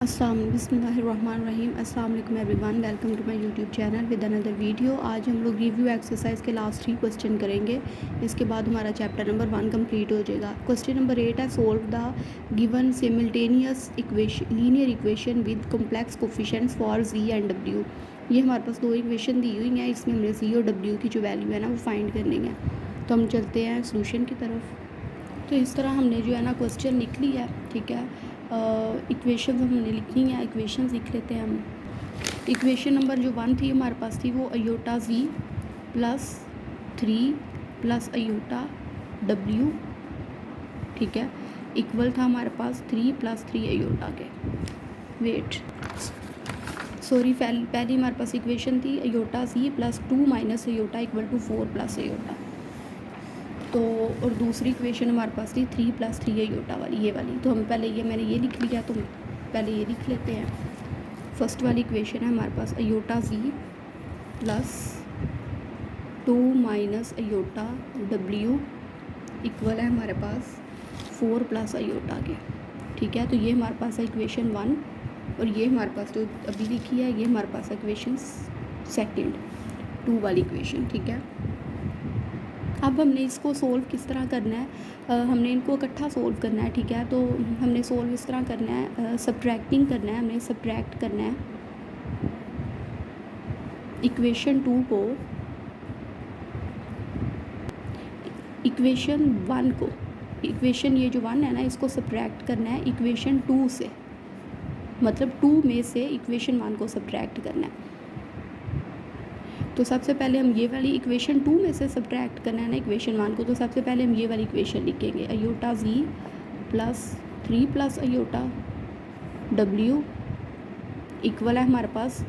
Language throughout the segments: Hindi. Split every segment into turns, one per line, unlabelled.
बिस्मिल्लाहिर्रहमानिर्रहीम अस्सलाम वालेकुम everyone. Welcome to my YouTube channel with another video. आज हम लोग रिव्यू एक्सरसाइज के लास्ट 3 क्वेश्चन करेंगे। इसके बाद हमारा चैप्टर नंबर 1 कंप्लीट हो जाएगा। क्वेश्चन नंबर 8 है, solve the given simultaneous equation linear equation with complex coefficients for z and डब्ल्यू। ये हमारे पास दो इक्वेशन दी हुई हैं, इसमें हमने जी और डब्ल्यू की जो वैल्यू है ना वो फाइंड करनी है। तो हम चलते हैं सोल्यूशन की तरफ। तो इस तरह हमने जो है ना क्वेश्चन लिख लिया है, ठीक है। इक्वेशन हमने लिखनी है, इक्वेशन लिख लेते हैं हम। इक्वेशन नंबर जो 1 थी हमारे पास थी वो अयोटा जी प्लस 3 प्लस अयोटा डब्ल्यू, ठीक है, इक्वल था हमारे पास 3 प्लस 3 अयोटा के। वेट सॉरी, पहली हमारे पास इक्वेशन थी iota ji plus 2 minus iota equal to 4 plus iota. तो और दूसरी इक्वेशन हमारे पास थी 3 प्लस 3 अयोटा वाली, ये वाली। तो हम पहले मैंने ये लिख लिया, तो पहले ये लिख लेते हैं। फर्स्ट वाली इक्वेशन है हमारे पास अयोटा जी plus 2 minus iota W equal है हमारे पास 4 प्लस अयोटा के, ठीक है। तो ये हमारे पास है इक्वेशन 1 और ये हमारे पास जो अभी लिखी है ये हमारे पास इक्वेशन सेकंड 2 वाली इक्वेशन, ठीक है। अब हमने इसको सोल्व किस तरह करना है, हमने इनको इकट्ठा सोल्व करना है, ठीक है। तो हमने सोल्व इस तरह करना है, सब्ट्रैक्टिंग करना है, हमने सब्ट्रैक्ट करना है इक्वेशन 2 को इक्वेशन 1 को, इक्वेशन ये जो 1 है ना इसको सब्ट्रैक्ट करना है इक्वेशन 2 से, मतलब 2 में से इक्वेशन 1 को सब्ट्रैक्ट करना है। तो सबसे पहले हम ये वाली इक्वेशन 2 में से सब्ट्रैक्ट करना है ना इक्वेशन 1 को। तो सबसे पहले हम ये वाली इक्वेशन लिखेंगे अयोटा जी plus 3 plus iota W equal है हमारे पास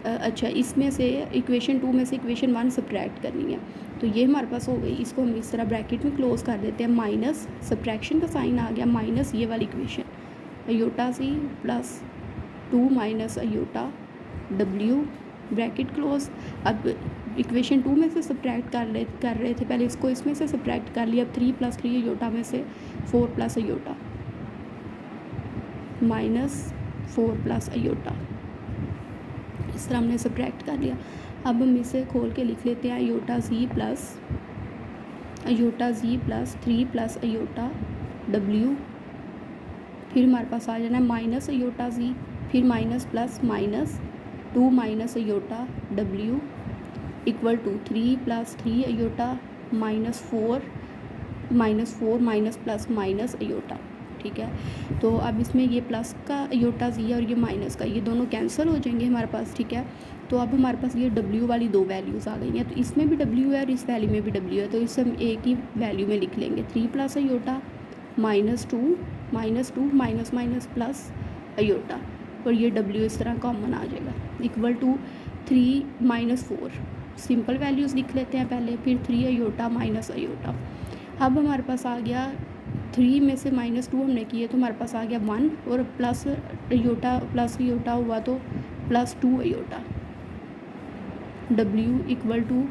अच्छा, इसमें से इक्वेशन 2 में से इक्वेशन 1 सब्ट्रैक्ट करनी है। तो ये हमारे पास हो गई, इसको हम इस तरह ब्रैकेट में क्लोज कर देते हैं, माइनस सब्ट्रैक्शन का साइन आ गया, माइनस ये वाली इक्वेशन अयोटा जी plus 2 minus iota W bracket close. अब इक्वेशन 2 में से सब्ट्रैक्ट कर रहे थे पहले, इसको इसमें से सब्ट्रैक्ट कर लिया। अब 3 प्लस 3 अयोटा में से 4 प्लस अयोटा माइनस 4 प्लस अयोटा, इस तरह हमने सब्ट्रैक्ट कर लिया। अब हम इसे खोल के लिख लेते हैं अयोटा जी प्लस 3 प्लस अयोटा डब्ल्यू, फिर हमारे पास आ जाना है माइनस अयोटा जी, फिर minus plus minus 2 minus iota W equal to 3 plus 3 अयोटा माइनस 4 माइनस प्लस माइनस अयोटा, ठीक है। तो अब इसमें ये प्लस का अयोटा जी है और ये माइनस का, ये दोनों कैंसिल हो जाएंगे हमारे पास, ठीक है। तो अब हमारे पास ये डब्ल्यू वाली दो वैल्यूज़ आ गई हैं, तो इसमें भी डब्ल्यू है और इस वैल्यू में भी डब्ल्यू है, तो इसे हम एक ही वैल्यू में लिख लेंगे 3 plus iota minus two minus plus iota, और ये डब्ल्यू इस तरह कॉमन आ जाएगा equal to 3 minus 4, simple values लिख लेते हैं पहले, फिर 3 अयोटा माइनस अयोटा। अब हमारे पास आ गया 3 में से माइनस 2 हमने किए तो हमारे पास आ गया 1, और प्लस अयोटा हुआ तो plus 2 iota W equal to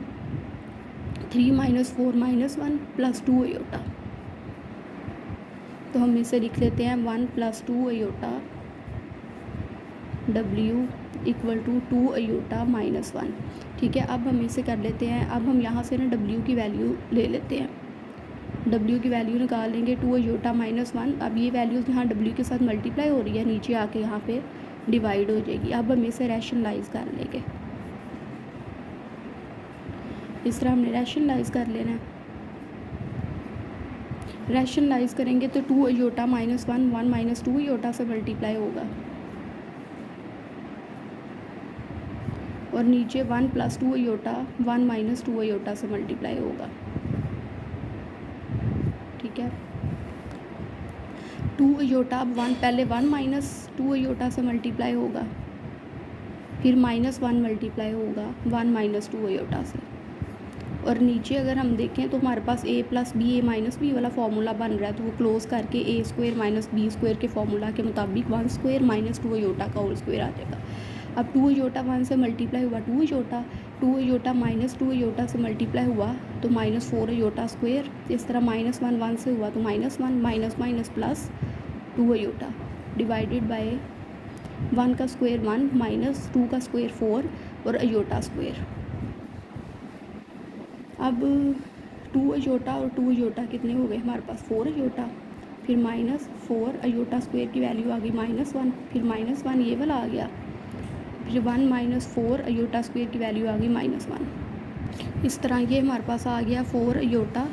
3 minus 4 minus 1 plus 2 iota. तो हम इसे लिख लेते हैं 1 plus 2 iota W equal to 2 iota minus 1, ठीक है। अब हम इसे कर लेते हैं, अब हम यहाँ से ना डब्ल्यू की वैल्यू ले लेते हैं, डब्ल्यू की वैल्यू निकाल लेंगे 2 अयोटा माइनस 1। अब ये वैल्यूज़ यहाँ डब्ल्यू के साथ मल्टीप्लाई हो रही है, नीचे आके यहाँ पे डिवाइड हो जाएगी। अब हम इसे रैशनलाइज कर लेंगे, इस तरह हमने रैशनलाइज कर लेना है। रैशनलाइज करेंगे तो 2 अयोटा माइनस 1 माइनस 2 अयोटा से मल्टीप्लाई होगा, और नीचे 1 प्लस 2 अयोटा 1 माइनस 2 अयोटा से मल्टीप्लाई होगा, ठीक है। 2 अयोटा, अब 1 पहले 1 माइनस 2 अयोटा से मल्टीप्लाई होगा, फिर माइनस 1 मल्टीप्लाई होगा 1 माइनस 2 अयोटा से, और नीचे अगर हम देखें तो हमारे पास a plus b a minus b वाला फार्मूला बन रहा है, तो वो क्लोज करके a square minus b square के फार्मूला के मुताबिक 1 स्क्वायर माइनस 2 अयोटा का होल स्क्वायर आ जाएगा। अब 2 अयोटा 1 से मल्टीप्लाई हुआ 2 अयोटा माइनस 2 अयोटा से मल्टीप्लाई हुआ तो माइनस 4 अयोटा स्क्वायर, इस तरह माइनस 1 से हुआ तो minus 1 minus plus 2 iota divided by 1 का स्क्वायर 1 माइनस 2 का स्क्वायर 4 और अयोटा स्क्वायर। अब 2 अयोटा और 2 अयोटा कितने हो गए हमारे पास 4 अयोटा, फिर माइनस 4 अयोटा स्क्वायर की वैल्यू आ गई -1, फिर -1 ये वाला आ गया, फिर 1 माइनस 4 अयोटा स्क्वायर की वैल्यू आ गई -1। इस तरह ये हमारे पास आ गया 4 iota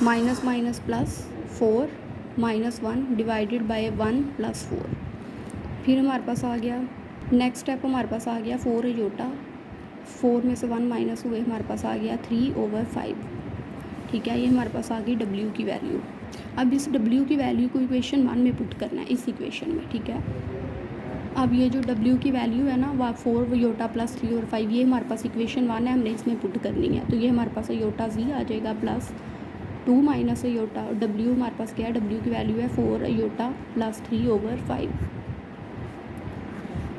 minus minus plus 4 -1 divided by 1 + 4। फिर हमारे पास आ गया नेक्स्ट स्टेप, हमारे पास आ गया 4 अयोटा, 4 में से 1 माइनस हुए, हमारे पास आ गया 3/5। ठीक है, ये हमारे पास आ गई W की वैल्यू। अब इस W की वैल्यू को इक्वेशन 1 में पुट करना है, इस इक्वेशन में। ठीक है, अब ये जो W की वैल्यू है ना, वह 4 अयोटा प्लस 3 और 5, ये हमारे पास इक्वेशन 1 है, हमने इसमें पुट करनी है। तो ये हमारे पास अयोटा Z आ जाएगा प्लस 2 माइनस अयोटा, और W हमारे पास क्या है, W की वैल्यू है 4 अयोटा प्लस 3/5।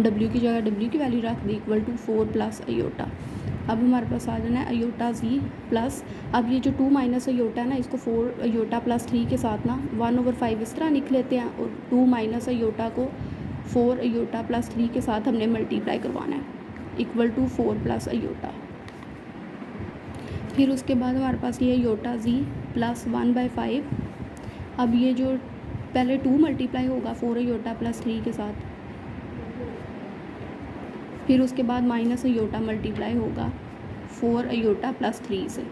W की जगह W की वैल्यू रख दी इक्वल टू 4 प्लस अयोटा। अब हमारे पास आ जाना है अयोटा Z प्लस, अब ये जो 2 माइनस अयोटा है ना, इसको 4 अयोटा प्लस 3 के साथ ना 1/5 इस तरह लिख लेते हैं, और 2 माइनस अयोटा को 4 अयोटा प्लस 3 के साथ हमने मल्टीप्लाई करवाना है, इक्वल टू 4 प्लस अयोटा। फिर उसके बाद हमारे पास ये अयोटा Z प्लस 1/5। अब ये जो पहले 2 मल्टीप्लाई होगा 4 अयोटा प्लस 3 के साथ, फिर उसके बाद माइनस अयोटा मल्टीप्लाई होगा 4 अयोटा प्लस 3 से,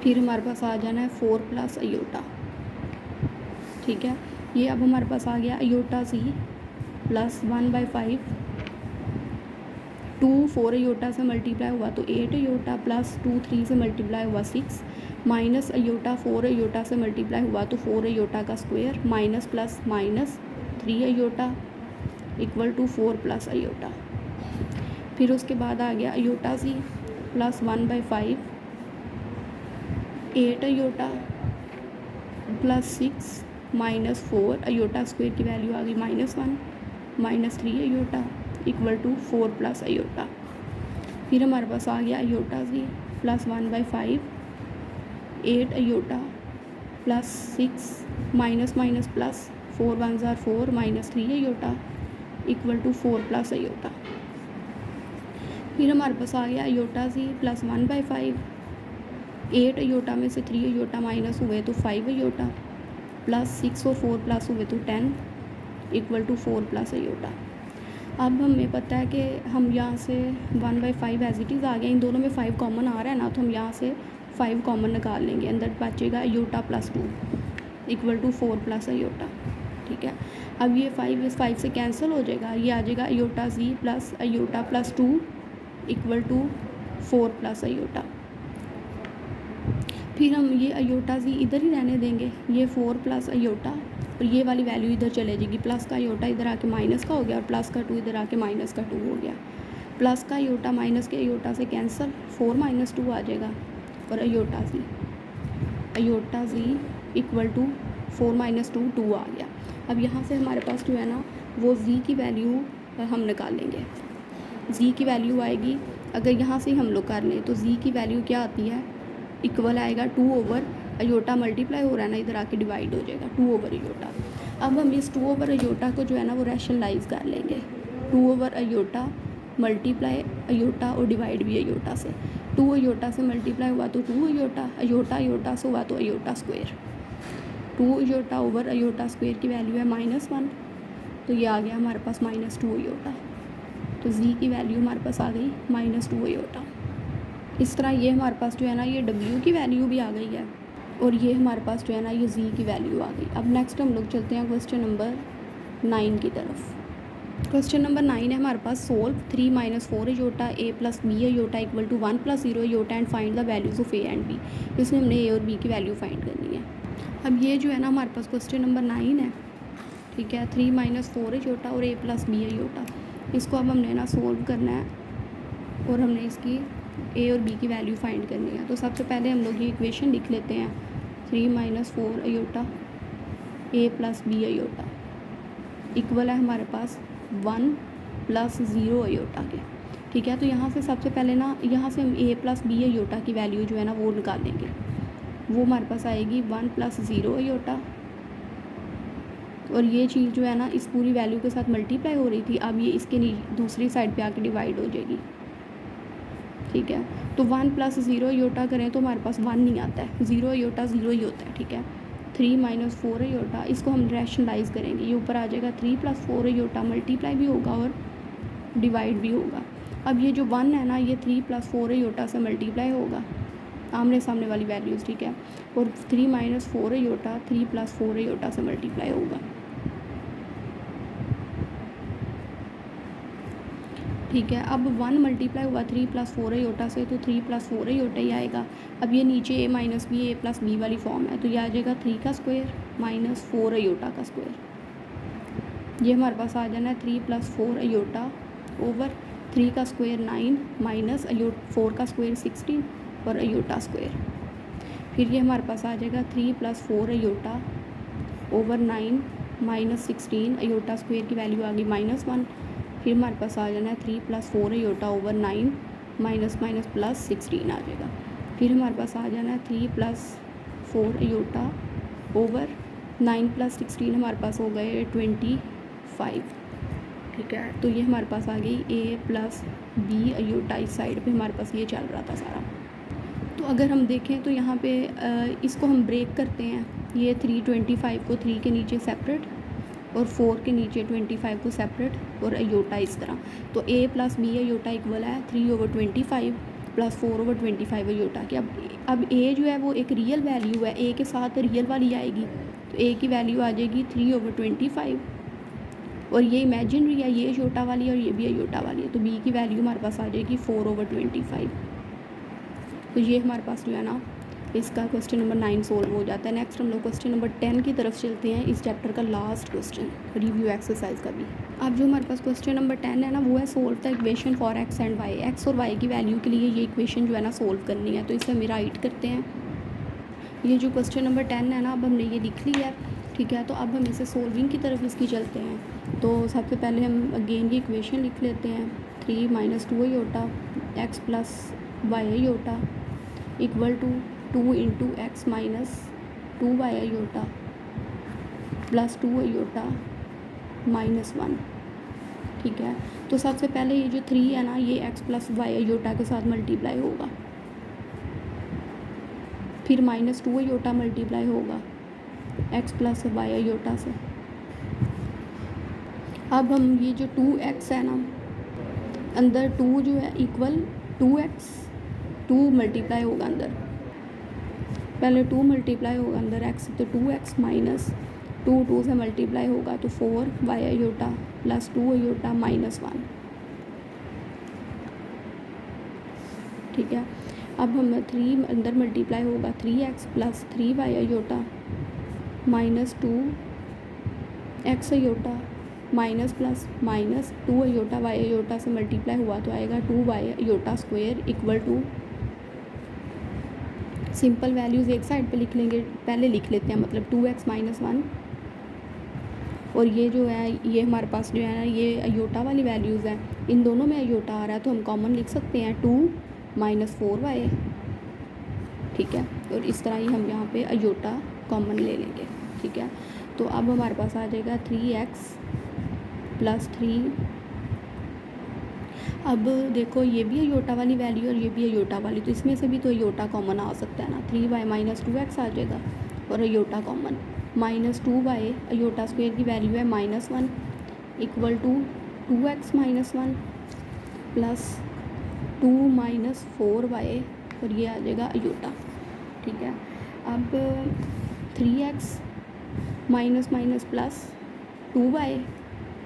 फिर हमारे पास आ जाना है 4 प्लस अयोटा। ठीक है, ये अब हमारे पास आ गया अयोटा Z प्लस 1/5, 2 4 अयोटा से मल्टीप्लाई हुआ तो 8 अयोटा, प्लस 2 3 से मल्टीप्लाई हुआ 6, माइनस अयोटा 4 अयोटा से मल्टीप्लाई हुआ तो 4 अयोटा का square, minus plus minus 3 iota equal to 4 plus iota. फिर उसके बाद आ गया iota Z plus 1/5, 8 iota plus 6 minus 4 iota square की वैल्यू आ गई -1, minus 3 iota equal to 4 plus iota. फिर हमारे पास आ गया iota Z plus 1/5, 8 iota plus 6 minus minus plus 4 1 ज़ार 4 minus 3 iota equal to 4 plus iota. फिर हमारे पास आ गया अयोटा Z प्लस 1/5, 8 अयोटा में से 3 अयोटा माइनस हुए तो 5 अयोटा, प्लस 6 और 4 प्लस हुए तो 10 इक्वल टू 4 प्लस अयोटा। अब हमें पता है कि हम यहाँ से 1/5 एज इट इज़ आ गया, इन दोनों में 5 कॉमन आ रहा है ना, तो हम यहाँ से 5 कॉमन निकाल लेंगे, अंदर बचेगा iota plus 2 equal to 4 plus iota. ठीक है, अब ये 5 इस 5 से कैंसिल हो जाएगा, ये आ जाएगा iota Z plus iota plus 2 equal to 4 plus iota. फिर हम ये अयोटा Z इधर ही रहने देंगे, ये 4 प्लस अयोटा, और ये वाली वैल्यू इधर चले जाएगी, प्लस का अयोटा इधर आके माइनस का हो गया, और प्लस का 2 इधर आके माइनस का 2 हो गया, प्लस का अयोटा माइनस के अयोटा से कैंसिल, 4 माइनस 2 आ जाएगा, और iota Z equal to 4 minus 2 2 आ गया। अब यहाँ से हमारे पास जो है ना, वो Z की वैल्यू हम निकाल लेंगे। Z की वैल्यू आएगी, अगर यहाँ से हम लोग कर लें तो Z की वैल्यू क्या आती है, इक्वल आएगा 2 ओवर अयोटा मल्टीप्लाई हो रहा है ना, इधर आके डिवाइड हो जाएगा 2 ओवर अयोटा। अब हम इस 2 ओवर अयोटा को जो है ना वो रैशनलाइज कर लेंगे, 2 ओवर अयोटा मल्टीप्लाई अयोटा और डिवाइड भी अयोटा से, 2 अयोटा से मल्टीप्लाई हुआ तो 2 अयोटा, अयोटा अयोटा से हुआ तो iota square, 2 iota over iota square की वैल्यू है -1, तो ये आ गया हमारे पास -2 अयोटा। तो Z की वैल्यू हमारे पास आ गई -2 अयोटा। इस तरह ये हमारे पास जो है ना ये W की वैल्यू भी आ गई है, और ये हमारे पास जो है ना ये Z की वैल्यू आ गई। अब नेक्स्ट हम लोग चलते हैं क्वेश्चन नंबर 9 की तरफ। क्वेश्चन नंबर 9 है हमारे पास, solve 3 - 4 iota A plus B iota equal to 1 + 0 iota and find the values of A and B। इसमें हमने A और B की वैल्यू फाइंड करनी है। अब ये जो है ना हमारे पास क्वेश्चन नंबर 9 है, ठीक है, 3 - 4 अयोटा और A प्लस B अयोटा, इसको अब हमने ना सोल्व करना है, और हमने इसकी A और B की वैल्यू फाइंड करनी है। तो सबसे पहले हम लोग ये इक्वेशन लिख लेते हैं, 3 - 4 iota A plus B iota equal है हमारे पास 1 + 0 अयोटा के। ठीक है, तो यहाँ से सबसे पहले ना यहाँ से हम A प्लस B अयोटा की वैल्यू जो है ना वो निकालेंगे, वो हमारे पास आएगी 1 + 0 अयोटा और ये चीज़ जो है ना इस पूरी वैल्यू के साथ मल्टीप्लाई हो रही थी, अब ये इसके दूसरी साइड पे आके डिवाइड हो जाएगी। ठीक है, तो 1 + 0 योटा करें तो हमारे पास 1 नहीं आता है, 0 योटा 0 ही होता है। ठीक है, 3 - 4 योटा, इसको हम रैशनलाइज करेंगे, ये ऊपर आ जाएगा 3 + 4 योटा, मल्टीप्लाई भी होगा और डिवाइड भी होगा। अब ये जो 1 है ना ये 3 + 4 योटा से मल्टीप्लाई होगा, आमने सामने वाली वैल्यूज़। ठीक है, और 3 - 4 योटा 3 + 4 योटा से मल्टीप्लाई होगा। ठीक है, अब 1 मल्टीप्लाई हुआ 3 + 4 योटा से, तो 3 + 4 योटा ही आएगा। अब ये नीचे a - b a + b वाली फॉर्म है, तो ये आ जाएगा 3 का स्क्वायर माइनस 4 योटा का स्क्वायर। ये हमारे पास आ जाना है 3 + 4 योटा ओवर 3 का स्क्वायर 9 माइनस 4 का स्क्वायर 16 और अयोटा स्क्वायर। फिर ये हमारे पास आ जाएगा 3 + 4 iota over 9 minus 16, iota square की वैल्यू आ गई -1। फिर हमारे पास आ जाना है 3 + 4 योटा ओवर 9 माइनस प्लस 16 आ जाएगा। फिर हमारे पास आ जाना है 3 + 4 योटा ओवर 9 + 16, हमारे पास हो गए 25। ठीक है, तो ये हमारे पास आ गई a + b अयोटा, इस साइड पे हमारे पास ये चल रहा था सारा। तो अगर हम देखें तो यहाँ पे इसको हम ब्रेक करते हैं, ये 325 को 3 के नीचे सेपरेट और 4 के नीचे 25 को सेपरेट और अयोटा इस तरह। तो a + b अयोटा इक्वल है 3/25 + 4/25 अयोटा की। अब a जो है वो एक रियल वैल्यू है, a के साथ रियल वाली आएगी, तो a की वैल्यू आ जाएगी 3/25 और ये इमेजिनरी है, ये अयोटा वाली है और ये भी अयोटा वाली है, तो b की वैल्यू हमारे पास आ जाएगी 4/25। तो ये हमारे पास जो है ना इसका क्वेश्चन नंबर 9 सोल्व हो जाता है। नेक्स्ट हम लोग क्वेश्चन नंबर 10 की तरफ चलते हैं, इस चैप्टर का लास्ट क्वेश्चन रिव्यू एक्सरसाइज का भी। अब जो हमारे पास क्वेश्चन नंबर 10 है ना वो है solve the equation for x and y। x और y की वैल्यू के लिए ये इक्वेशन जो है ना सोल्व करनी है, तो इसे हम राइट करते हैं। ये जो क्वेश्चन नंबर 10 है ना अब हमने ये लिख लिया है। ठीक है, तो अब हम इसे सोल्विंग की तरफ इसकी चलते हैं। तो सबसे पहले हम अगेन ये इक्वेशन लिख लेते हैं, 3 - 2 iota x + y iota equal to 2 × x - 2y iota plus 2 iota -1। ठीक है, तो सबसे पहले ये जो 3 है ना ये x + y योटा के साथ मल्टीप्लाई होगा, फिर -2 योटा मल्टीप्लाई होगा x + y योटा से। अब हम ये जो 2x है ना अंदर 2 जो है इक्वल 2x, 2 मल्टीप्लाई होगा अंदर, पहले 2 मल्टीप्लाई होगा अंदर x, तो 2x माइनस 2 से मल्टीप्लाई होगा तो 4y योटा प्लस 2 योटा -1। ठीक है, अब हम 3 अंदर मल्टीप्लाई होगा 3x + 3y iota minus 2x iota minus plus -2 iota y iota से मल्टीप्लाई हुआ तो आएगा 2y iota square equal to, simple values एक साइड पे लिख लेंगे, पहले लिख लेते हैं, मतलब 2x - 1 और ये जो है ये हमारे पास जो है ना ये अयोटा वाली वैल्यूज़ हैं, इन दोनों में अयोटा आ रहा है तो हम कॉमन लिख सकते हैं 2 - 4y। ठीक है, और इस तरह ही हम यहाँ पे अयोटा कॉमन ले लेंगे। ठीक है, तो अब हमारे पास आ जाएगा 3x + 3। अब देखो ये भी अयोटा वाली वैल्यू और ये भी अयोटा वाली, तो इसमें से भी तो अयोटा कॉमन आ सकता है ना, 3y - 2x आ जाएगा और iota common -2y iota square की वैल्यू है -1 equal to 2x - 1 plus 2 - 4y और ये आ जाएगा अयोटा। ठीक है, अब 3x minus minus plus 2y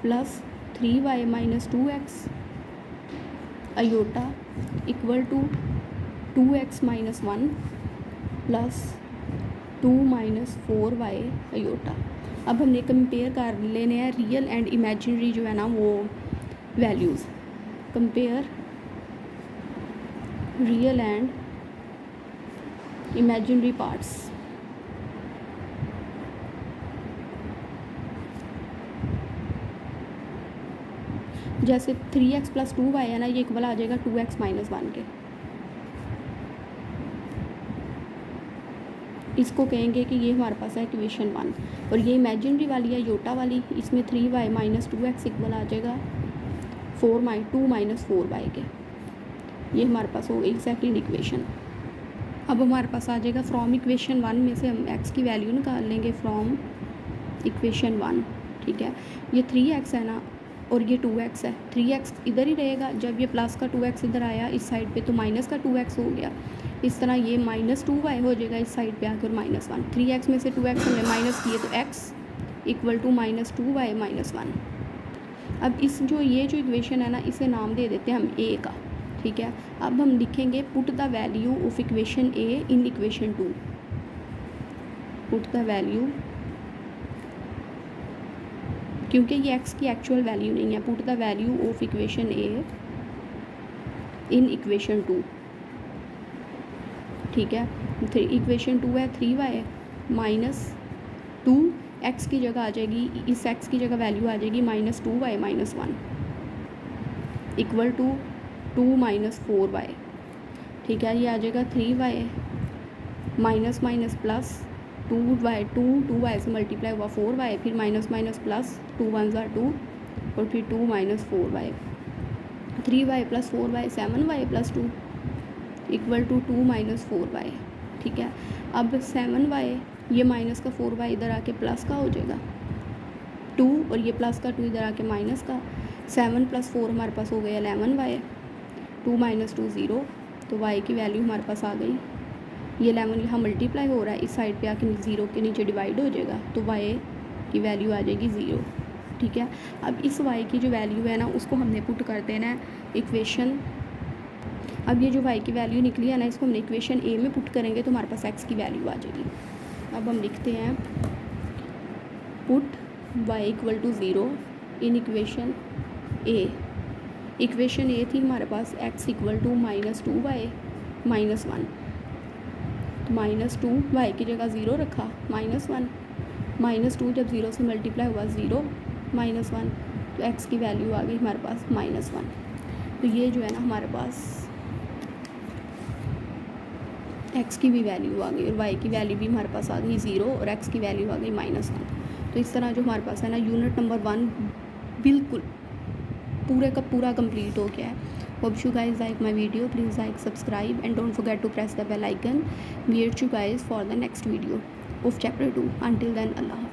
plus 3y - 2x iota equal to 2x - 1 plus 2 - 4y iota. अब हमने कंपेयर कर लेने हैं रियल एंड इमेजिनरी जो है ना वो values, compare real and imaginary parts. जैसे 3x + 2y है ना ये इक्वल आ जाएगा 2x - 1 के। इसको कहेंगे कि ये हमारे पास है इक्वेशन 1। और ये इमेजिनरी वाली है योटा वाली, इसमें 3y माइनस 2x इक्वल आ जाएगा 2 माइनस 4y के। ये हमारे पास हो गई सेकंड इक्वेशन। अब हमारे पास आ जाएगा फ्रॉम इक्वेशन 1 में से हम x की वैल्यू निकाल लेंगे फ्रॉम इक्वेशन 1। ठीक है, ये 3x है ना और ये 2x है, 3x इधर ही रहेगा। जब ये प्लस का 2x इधर आया इस साइड पे तो माइनस का 2x हो गया। इस तरह ये माइनस 2y हो जाएगा इस साइड पे आकर -1। 3x में से 2x हमने माइनस किए तो x इक्वल टू -2y -1। अब इस जो इक्वेशन है ना, इसे नाम दे देते हैं हम a का। ठीक है, अब हम लिखेंगे put the value of equation a in equation 2। Put the value, क्योंकि ये x की एक्चुअल वैल्यू नहीं है, put the value of equation a in equation 2। ठीक है, इक्वेशन 2 है 3y माइनस 2, x की जगह आ जाएगी, इस x की जगह वैल्यू आ जाएगी -2y -1 equal to 2 minus 4y। ठीक है, ये आ जाएगा 3y minus minus plus 2y से मल्टीप्लाई हुआ 4y, फिर माइनस माइनस प्लस 2 1 2 और फिर 2 minus 4y। 3y plus 4y 7y plus 2 equal to 2 minus 4y। ठीक है, अब 7y ये माइनस का 4y इधर आके प्लस का हो जाएगा 2 और ये प्लस का 2 इधर आके माइनस का। 7 प्लस 4 हमारे पास हो गया 11y। 2 माइनस 2 0, तो y की वैल्यू हमारे पास आ गई। ये 11 यहाँ मल्टीप्लाई हो रहा है, इस साइड पे आके 0 के नीचे डिवाइड हो जाएगा तो y की वैल्यू आ जाएगी 0। ठीक है, अब इस y की जो वैल्यू है ना उसको हमने पुट कर देना है इक्वेशन। अब ये जो y की वैल्यू निकली है ना, इसको हमने इक्वेशन a में पुट करेंगे तो हमारे पास x की वैल्यू आ जाएगी। अब हम लिखते हैं put y equal to 0 in equation a। Equation a थी हमारे पास x इक्वल टू -2y -1, तो -2y की जगह 0 रखा, -1 -2 जब 0 से मल्टीप्लाई हुआ 0 -1, तो x की वैल्यू आ गई हमारे पास -1। तो ये जो है ना हमारे पास x की भी वैल्यू आ गई और y की वैल्यू भी हमारे पास आ गई 0 और x की वैल्यू आ गई -1। तो इस तरह जो हमारे पास है ना यूनिट नंबर 1 बिल्कुल पूरे का पूरा कंप्लीट हो गया है। Hope you guys like my video, please like subscribe and don't forget to press the bell icon. Wait you guys for the next video of chapter 2। Until then Allah.